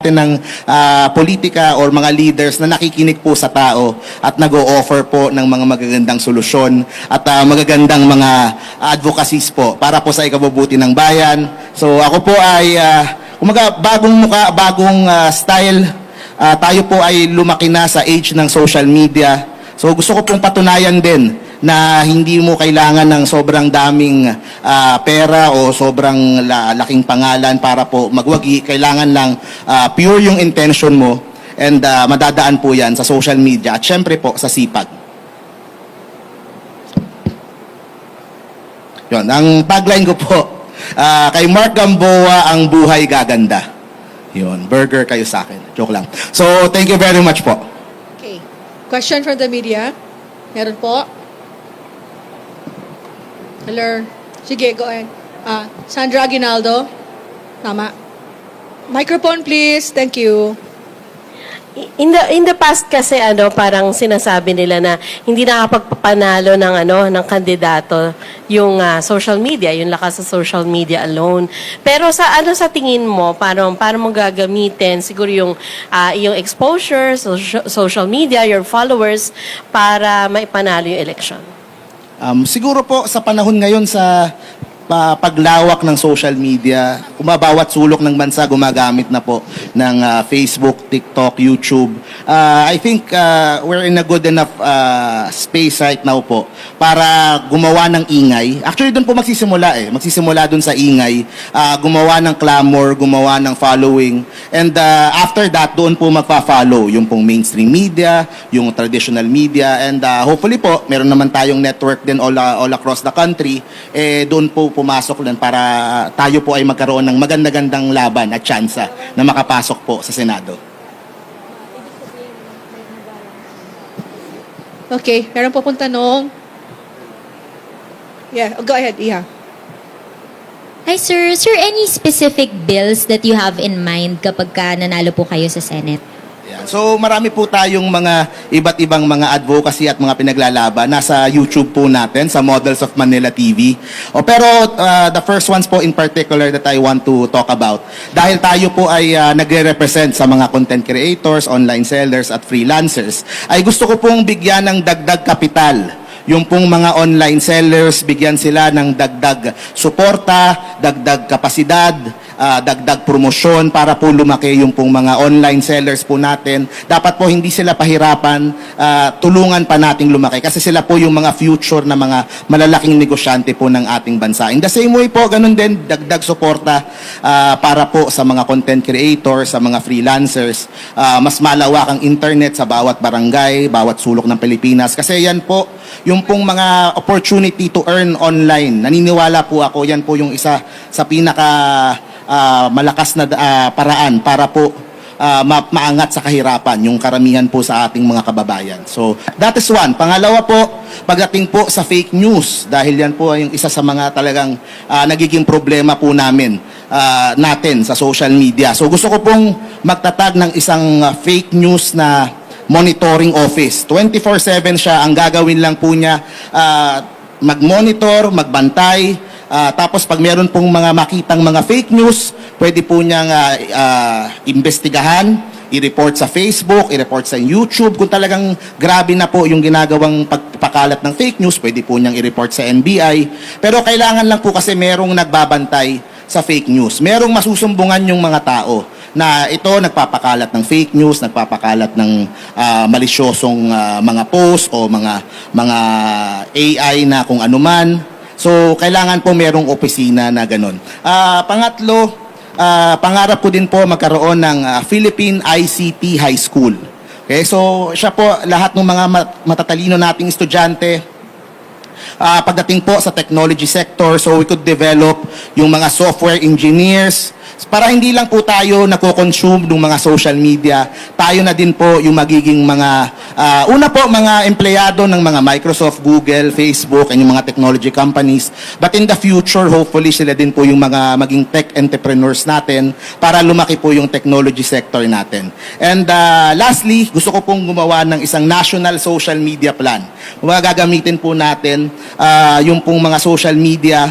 ng politika or mga leaders na nakikinig po sa tao at nag-o-offer po ng mga magagandang solusyon at magagandang mga advocacies po para po sa ikabubuti ng bayan. So ako po ay bagong muka, bagong style. Tayo po ay lumaki na sa age ng social media. So gusto ko pong patunayan din na hindi mo kailangan ng sobrang daming pera o sobrang laking pangalan para po magwagi. Kailangan lang pure yung intention mo and madadaan po yan sa social media at syempre po sa sipag. Yun, ang tagline ko po, kay Mark Gamboa, ang buhay gaganda. Yun, burger kayo sa akin. Joke lang. So, thank you very much po. Okay. Question from the media? Meron po? Hello. Sige, go ahead. Sandra Aguinaldo. Tama. Microphone, please. Thank you. In the past kasi parang sinasabi nila na hindi nakapagpapanalo ng kandidato yung social media, yung lakas sa social media alone. Pero sa tingin mo paano mo gagamitin siguro yung exposure, social media, your followers para maipanalo yung election? Siguro po sa panahon ngayon sa paglawak ng social media, bawat sulok ng bansa gumagamit na po ng Facebook, TikTok, YouTube. I think we're in a good enough space right now po para gumawa ng ingay. Actually, doon po magsisimula Magsisimula doon sa ingay, gumawa ng clamor, gumawa ng following. And after that, doon po magpa-follow yung pong mainstream media, yung traditional media. And hopefully po, meron naman tayong network din all across the country. Doon po pumasok din para tayo po ay magkaroon ng maganda-gandang laban at tsansa na makapasok po sa Senado. Okay. Meron po pong tanong. Yeah, go ahead, Iha. Hi, sir. Sir, any specific bills that you have in mind kapag nanalo po kayo sa Senate? So marami po tayong mga iba't ibang mga advocacy at mga pinaglalaban nasa YouTube po natin sa Models of Manila TV. Pero the first ones po in particular that I want to talk about, dahil tayo po ay nagre-represent sa mga content creators, online sellers at freelancers, ay gusto ko pong bigyan ng dagdag kapital yung pong mga online sellers, bigyan sila ng dagdag suporta, dagdag kapasidad, dagdag promosyon para po lumaki yung pong mga online sellers po natin. Dapat po hindi sila pahirapan, tulungan pa nating lumaki kasi sila po yung mga future na mga malalaking negosyante po ng ating bansa. In the same way po, ganun din, dagdag suporta para po sa mga content creators, sa mga freelancers, mas malawak ang internet sa bawat barangay, bawat sulok ng Pilipinas. Kasi yan po, yung pong mga opportunity to earn online, naniniwala po ako, yan po yung isa sa pinaka malakas na paraan para po maangat sa kahirapan yung karamihan po sa ating mga kababayan. So, that is one. Pangalawa po, pagdating po sa fake news, dahil yan po yung isa sa mga talagang nagiging problema po natin sa social media. So, gusto ko pong magtatag ng isang fake news na monitoring office. 24/7 siya. Ang gagawin lang po niya, mag-monitor, magbantay, tapos pag meron pong mga makitang mga fake news, pwede po niyang imbestigahan, i-report sa Facebook, i-report sa YouTube. Kung talagang grabe na po yung ginagawang pagpakalat ng fake news, pwede po niyang i-report sa NBI. Pero kailangan lang po kasi merong nagbabantay sa fake news. Merong masusumbungan yung mga tao na ito nagpapakalat ng fake news, nagpapakalat ng malisyosong mga post o mga AI na kung anuman. So, kailangan po merong opisina na ganun. Pangatlo, pangarap ko din po magkaroon ng Philippine ICT High School. Okay, so siya po, lahat ng mga matatalino nating estudyante, pagdating po sa technology sector, so we could develop yung mga software engineers, para hindi lang po tayo nako-consume ng mga social media, tayo na din po yung magiging mga, una po, mga empleyado ng mga Microsoft, Google, Facebook, and yung mga technology companies. But in the future, hopefully, sila din po yung mga maging tech entrepreneurs natin para lumaki po yung technology sector natin. And lastly, gusto ko pong gumawa ng isang national social media plan. Mga gagamitin po natin yung pong mga social media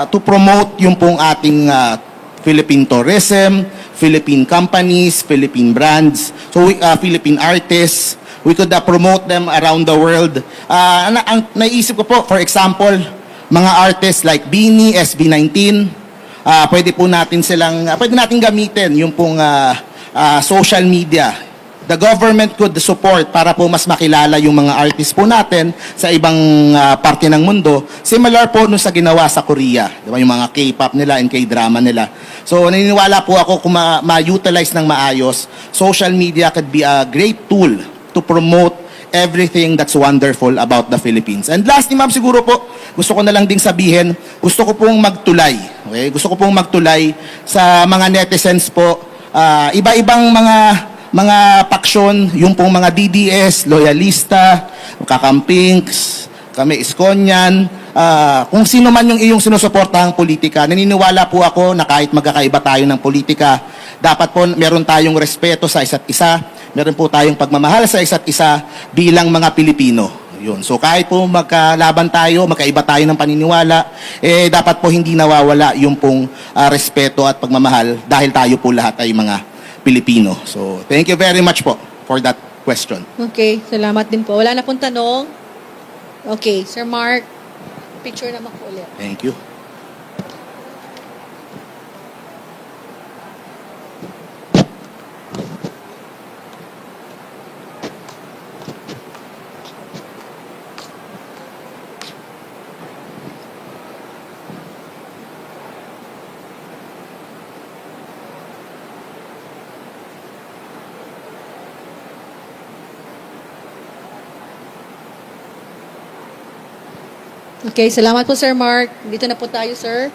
to promote yung pong ating Philippine tourism, Philippine companies, Philippine brands, so Philippine artists. We could promote them around the world. Ang naisip ko po, for example, mga artists like Beanie, SB19, pwede po natin silang, pwede natin gamitin yung pong social media. The government could support para po mas makilala yung mga artists po natin sa ibang parte ng mundo. Similar po nung sa ginawa sa Korea, di ba? Yung mga K-pop nila and K-drama nila. So naniniwala po ako kung ma-utilize ng maayos, social media could be a great tool to promote everything that's wonderful about the Philippines. And lastly, ma'am, siguro po, gusto ko na lang ding sabihin, gusto ko pong magtulay. Okay? Gusto ko pong magtulay sa mga netizens po, iba-ibang mga paksyon, yung pong mga DDS, loyalista, kakampings, kami Iskonyan, kung sino man yung iyong sinusuportahang politika, naniniwala po ako na kahit magkakaiba tayo ng politika, dapat po meron tayong respeto sa isa't isa, meron po tayong pagmamahal sa isa't isa bilang mga Pilipino. Yun. So kahit po magkalaban tayo, magkaiba tayo ng paniniwala, dapat po hindi nawawala yung pong respeto at pagmamahal dahil tayo po lahat ay mga Pilipino. So thank you very much po for that question. Okay, salamat din po. Wala na pong tanong. Okay, Sir Mark, picture naman po ulit. Thank you. Okay, salamat po Sir Mark. Dito na po tayo, sir.